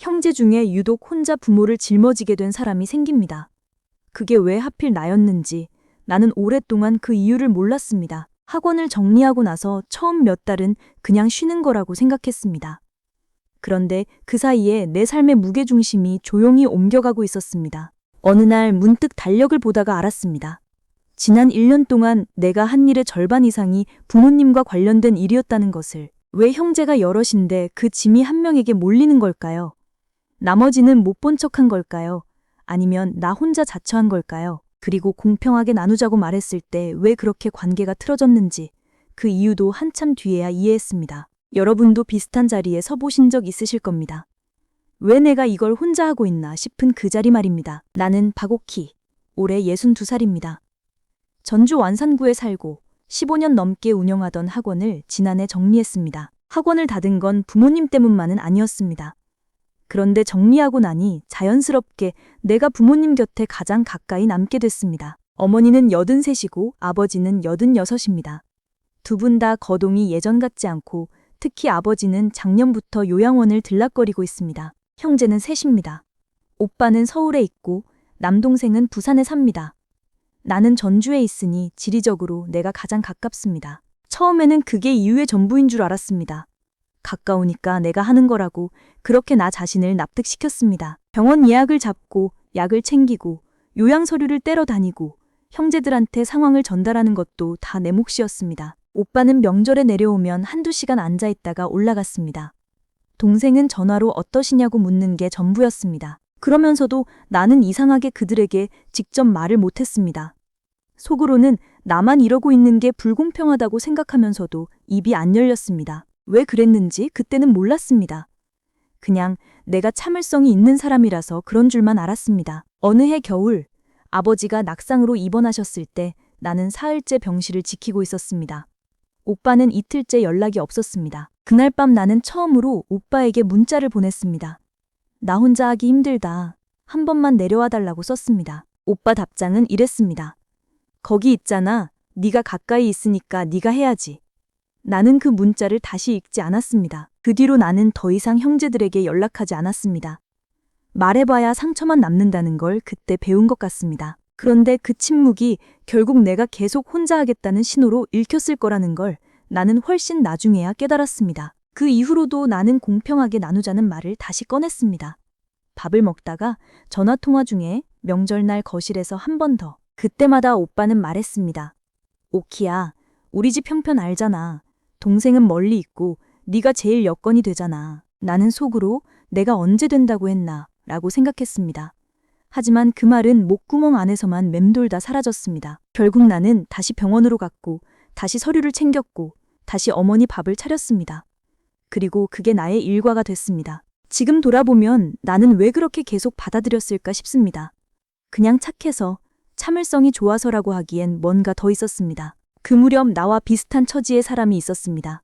형제 중에 유독 혼자 부모를 짊어지게 된 사람이 생깁니다. 그게 왜 하필 나였는지 나는 오랫동안 그 이유를 몰랐습니다. 학원을 정리하고 나서 처음 몇 달은 그냥 쉬는 거라고 생각했습니다. 그런데 그 사이에 내 삶의 무게중심이 조용히 옮겨가고 있었습니다. 어느 날 문득 달력을 보다가 알았습니다. 지난 1년 동안 내가 한 일의 절반 이상이 부모님과 관련된 일이었다는 것을. 왜 형제가 여럿인데 그 짐이 한 명에게 몰리는 걸까요? 나머지는 못 본 척한 걸까요? 아니면 나 혼자 자처한 걸까요? 그리고 공평하게 나누자고 말했을 때 왜 그렇게 관계가 틀어졌는지 그 이유도 한참 뒤에야 이해했습니다. 여러분도 비슷한 자리에 서보신 적 있으실 겁니다. 왜 내가 이걸 혼자 하고 있나 싶은 그 자리 말입니다. 나는 박옥희, 올해 62살입니다. 전주 완산구에 살고 15년 넘게 운영하던 학원을 지난해 정리했습니다. 학원을 닫은 건 부모님 때문만은 아니었습니다. 그런데 정리하고 나니 자연스럽게 내가 부모님 곁에 가장 가까이 남게 됐습니다. 어머니는 83이고 아버지는 86입니다. 두 분 다 거동이 예전 같지 않고 특히 아버지는 작년부터 요양원을 들락거리고 있습니다. 형제는 셋입니다. 오빠는 서울에 있고 남동생은 부산에 삽니다. 나는 전주에 있으니 지리적으로 내가 가장 가깝습니다. 처음에는 그게 이유의 전부인 줄 알았습니다. 가까우니까 내가 하는 거라고 그렇게 나 자신을 납득시켰습니다. 병원 예약을 잡고 약을 챙기고 요양 서류를 떼러 다니고 형제들한테 상황을 전달하는 것도 다 내 몫이었습니다. 오빠는 명절에 내려오면 한두 시간 앉아있다가 올라갔습니다. 동생은 전화로 어떠시냐고 묻는 게 전부였습니다. 그러면서도 나는 이상하게 그들에게 직접 말을 못했습니다. 속으로는 나만 이러고 있는 게 불공평하다고 생각하면서도 입이 안 열렸습니다. 왜 그랬는지 그때는 몰랐습니다. 그냥 내가 참을성이 있는 사람이라서 그런 줄만 알았습니다. 어느 해 겨울, 아버지가 낙상으로 입원하셨을 때 나는 사흘째 병실을 지키고 있었습니다. 오빠는 이틀째 연락이 없었습니다. 그날 밤 나는 처음으로 오빠에게 문자를 보냈습니다. 나 혼자 하기 힘들다. 한 번만 내려와 달라고 썼습니다. 오빠 답장은 이랬습니다. 거기 있잖아. 네가 가까이 있으니까 네가 해야지. 나는 그 문자를 다시 읽지 않았습니다. 그 뒤로 나는 더 이상 형제들에게 연락하지 않았습니다. 말해봐야 상처만 남는다는 걸 그때 배운 것 같습니다. 그런데 그 침묵이 결국 내가 계속 혼자 하겠다는 신호로 읽혔을 거라는 걸 나는 훨씬 나중에야 깨달았습니다. 그 이후로도 나는 공평하게 나누자는 말을 다시 꺼냈습니다. 밥을 먹다가 전화통화 중에 명절날 거실에서 한 번 더. 그때마다 오빠는 말했습니다. 오키야, 우리 집 형편 알잖아. 동생은 멀리 있고 네가 제일 여건이 되잖아. 나는 속으로 내가 언제 된다고 했나 라고 생각했습니다. 하지만 그 말은 목구멍 안에서만 맴돌다 사라졌습니다. 결국 나는 다시 병원으로 갔고 다시 서류를 챙겼고 다시 어머니 밥을 차렸습니다. 그리고 그게 나의 일과가 됐습니다. 지금 돌아보면 나는 왜 그렇게 계속 받아들였을까 싶습니다. 그냥 착해서, 참을성이 좋아서라고 하기엔 뭔가 더 있었습니다. 그 무렵 나와 비슷한 처지의 사람이 있었습니다.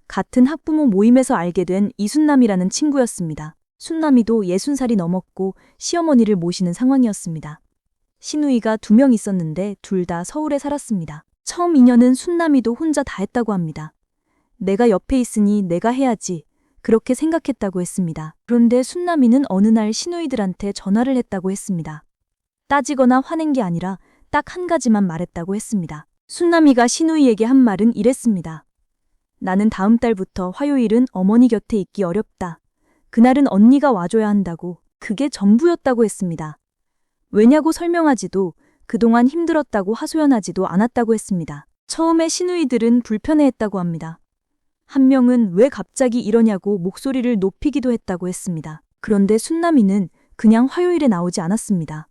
같은 학부모 모임에서 알게 된 이순남이라는 친구였습니다. 순남이도 60살이 넘었고 시어머니를 모시는 상황이었습니다. 시누이가 2명 있었는데 둘 다 서울에 살았습니다. 처음 인연은 순남이도 혼자 다 했다고 합니다. 내가 옆에 있으니 내가 해야지 그렇게 생각했다고 했습니다. 그런데 순남이는 어느 날 시누이들한테 전화를 했다고 했습니다. 따지거나 화낸 게 아니라 딱 한 가지만 말했다고 했습니다. 순남이가 시누이에게 한 말은 이랬습니다. 나는 다음 달부터 화요일은 어머니 곁에 있기 어렵다. 그날은 언니가 와줘야 한다고. 그게 전부였다고 했습니다. 왜냐고 설명하지도 그동안 힘들었다고 하소연하지도 않았다고 했습니다. 처음에 시누이들은 불편해했다고 합니다. 한 명은 왜 갑자기 이러냐고 목소리를 높이기도 했다고 했습니다. 그런데 순남이는 그냥 화요일에 나오지 않았습니다.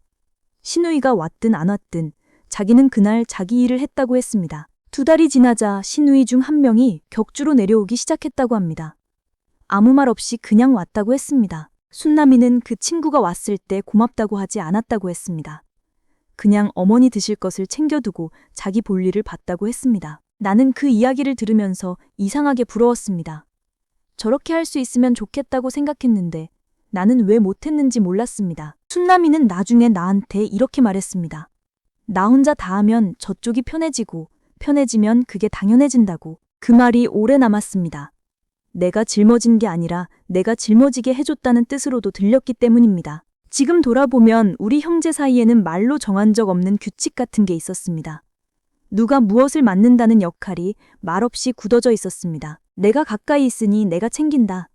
시누이가 왔든 안 왔든 자기는 그날 자기 일을 했다고 했습니다. 2달이 지나자 시누이 중 한 명이 격주로 내려오기 시작했다고 합니다. 아무 말 없이 그냥 왔다고 했습니다. 순남이는 그 친구가 왔을 때 고맙다고 하지 않았다고 했습니다. 그냥 어머니 드실 것을 챙겨두고 자기 볼일을 봤다고 했습니다. 나는 그 이야기를 들으면서 이상하게 부러웠습니다. 저렇게 할 수 있으면 좋겠다고 생각했는데 나는 왜 못했는지 몰랐습니다. 순남이는 나중에 나한테 이렇게 말했습니다. 나 혼자 다 하면 저쪽이 편해지고 편해지면 그게 당연해진다고. 그 말이 오래 남았습니다. 내가 짊어진 게 아니라 내가 짊어지게 해줬다는 뜻으로도 들렸기 때문입니다. 지금 돌아보면 우리 형제 사이에는 말로 정한 적 없는 규칙 같은 게 있었습니다. 누가 무엇을 맡는다는 역할이 말없이 굳어져 있었습니다. 내가 가까이 있으니 내가 챙긴다.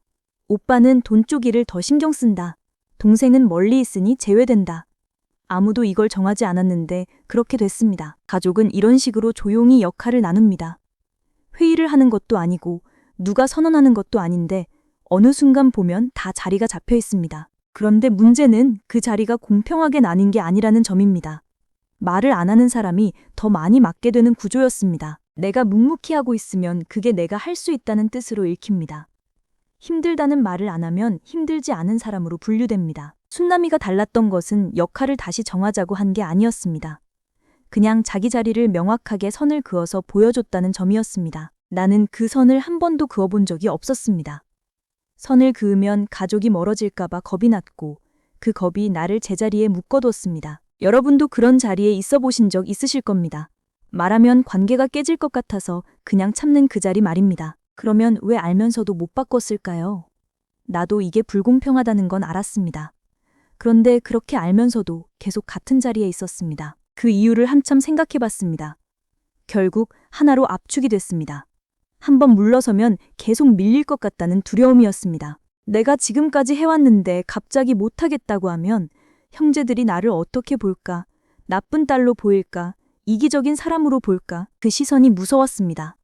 오빠는 돈 쪼기를 더 신경 쓴다. 동생은 멀리 있으니 제외된다. 아무도 이걸 정하지 않았는데 그렇게 됐습니다. 가족은 이런 식으로 조용히 역할을 나눕니다. 회의를 하는 것도 아니고 누가 선언하는 것도 아닌데 어느 순간 보면 다 자리가 잡혀 있습니다. 그런데 문제는 그 자리가 공평하게 나뉜 게 아니라는 점입니다. 말을 안 하는 사람이 더 많이 맡게 되는 구조였습니다. 내가 묵묵히 하고 있으면 그게 내가 할 수 있다는 뜻으로 읽힙니다. 힘들다는 말을 안 하면 힘들지 않은 사람으로 분류됩니다. 순남이가 달랐던 것은 역할을 다시 정하자고 한 게 아니었습니다. 그냥 자기 자리를 명확하게 선을 그어서 보여줬다는 점이었습니다. 나는 그 선을 한 번도 그어본 적이 없었습니다. 선을 그으면 가족이 멀어질까봐 겁이 났고 그 겁이 나를 제자리에 묶어뒀습니다. 여러분도 그런 자리에 있어 보신 적 있으실 겁니다. 말하면 관계가 깨질 것 같아서 그냥 참는 그 자리 말입니다. 그러면 왜 알면서도 못 바꿨을까요? 나도 이게 불공평하다는 건 알았습니다. 그런데 그렇게 알면서도 계속 같은 자리에 있었습니다. 그 이유를 한참 생각해 봤습니다. 결국 하나로 압축이 됐습니다. 한번 물러서면 계속 밀릴 것 같다는 두려움이었습니다. 내가 지금까지 해왔는데 갑자기 못하겠다고 하면 형제들이 나를 어떻게 볼까? 나쁜 딸로 보일까? 이기적인 사람으로 볼까? 그 시선이 무서웠습니다.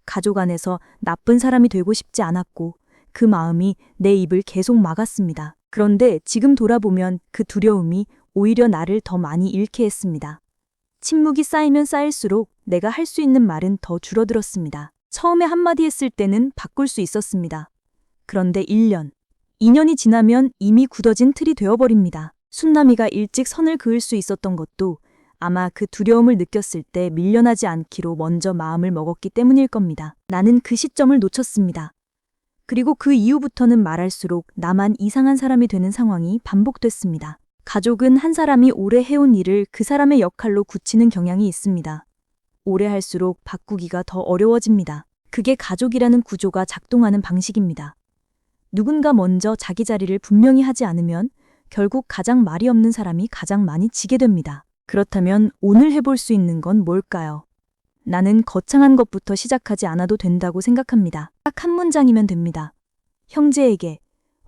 가족 안에서 나쁜 사람이 되고 싶지 않았고 그 마음이 내 입을 계속 막았습니다. 그런데 지금 돌아보면 그 두려움이 오히려 나를 더 많이 잃게 했습니다. 침묵이 쌓이면 쌓일수록 내가 할 수 있는 말은 더 줄어들었습니다. 처음에 한마디 했을 때는 바꿀 수 있었습니다. 그런데 1년, 2년이 지나면 이미 굳어진 틀이 되어버립니다. 순남이가 일찍 선을 그을 수 있었던 것도 아마 그 두려움을 느꼈을 때 밀려나지 않기로 먼저 마음을 먹었기 때문일 겁니다. 나는 그 시점을 놓쳤습니다. 그리고 그 이후부터는 말할수록 나만 이상한 사람이 되는 상황이 반복됐습니다. 가족은 한 사람이 오래 해온 일을 그 사람의 역할로 굳히는 경향이 있습니다. 오래 할수록 바꾸기가 더 어려워집니다. 그게 가족이라는 구조가 작동하는 방식입니다. 누군가 먼저 자기 자리를 분명히 하지 않으면 결국 가장 말이 없는 사람이 가장 많이 지게 됩니다. 그렇다면 오늘 해볼 수 있는 건 뭘까요? 나는 거창한 것부터 시작하지 않아도 된다고 생각합니다. 딱 한 문장이면 됩니다. 형제에게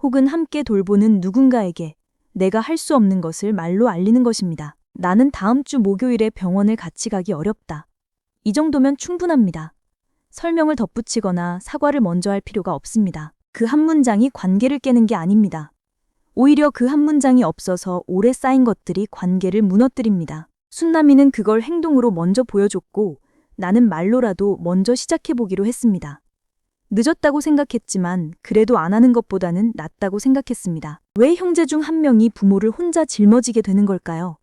혹은 함께 돌보는 누군가에게 내가 할 수 없는 것을 말로 알리는 것입니다. 나는 다음 주 목요일에 병원을 같이 가기 어렵다. 이 정도면 충분합니다. 설명을 덧붙이거나 사과를 먼저 할 필요가 없습니다. 그 한 문장이 관계를 깨는 게 아닙니다. 오히려 그 한 문장이 없어서 오래 쌓인 것들이 관계를 무너뜨립니다. 순남이는 그걸 행동으로 먼저 보여줬고 나는 말로라도 먼저 시작해보기로 했습니다. 늦었다고 생각했지만 그래도 안 하는 것보다는 낫다고 생각했습니다. 왜 형제 중 한 명이 부모를 혼자 짊어지게 되는 걸까요?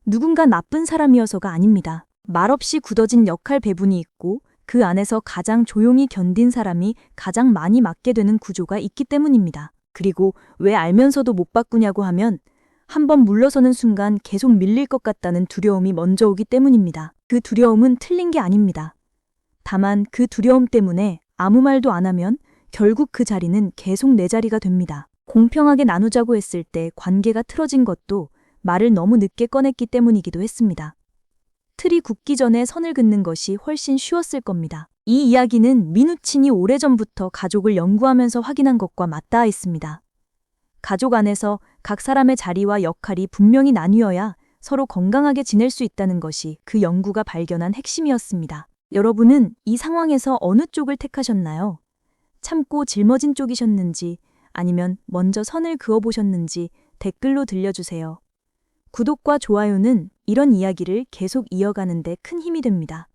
누군가 나쁜 사람이어서가 아닙니다. 말없이 굳어진 역할 배분이 있고 그 안에서 가장 조용히 견딘 사람이 가장 많이 맡게 되는 구조가 있기 때문입니다. 그리고 왜 알면서도 못 바꾸냐고 하면 한번 물러서는 순간 계속 밀릴 것 같다는 두려움이 먼저 오기 때문입니다. 그 두려움은 틀린 게 아닙니다. 다만 그 두려움 때문에 아무 말도 안 하면 결국 그 자리는 계속 내 자리가 됩니다. 공평하게 나누자고 했을 때 관계가 틀어진 것도 말을 너무 늦게 꺼냈기 때문이기도 했습니다. 틀이 굳기 전에 선을 긋는 것이 훨씬 쉬웠을 겁니다. 이 이야기는 민우친이 오래전부터 가족을 연구하면서 확인한 것과 맞닿아 있습니다. 가족 안에서 각 사람의 자리와 역할이 분명히 나뉘어야 서로 건강하게 지낼 수 있다는 것이 그 연구가 발견한 핵심이었습니다. 여러분은 이 상황에서 어느 쪽을 택하셨나요? 참고 짊어진 쪽이셨는지 아니면 먼저 선을 그어보셨는지 댓글로 들려주세요. 구독과 좋아요는 이런 이야기를 계속 이어가는 데 큰 힘이 됩니다.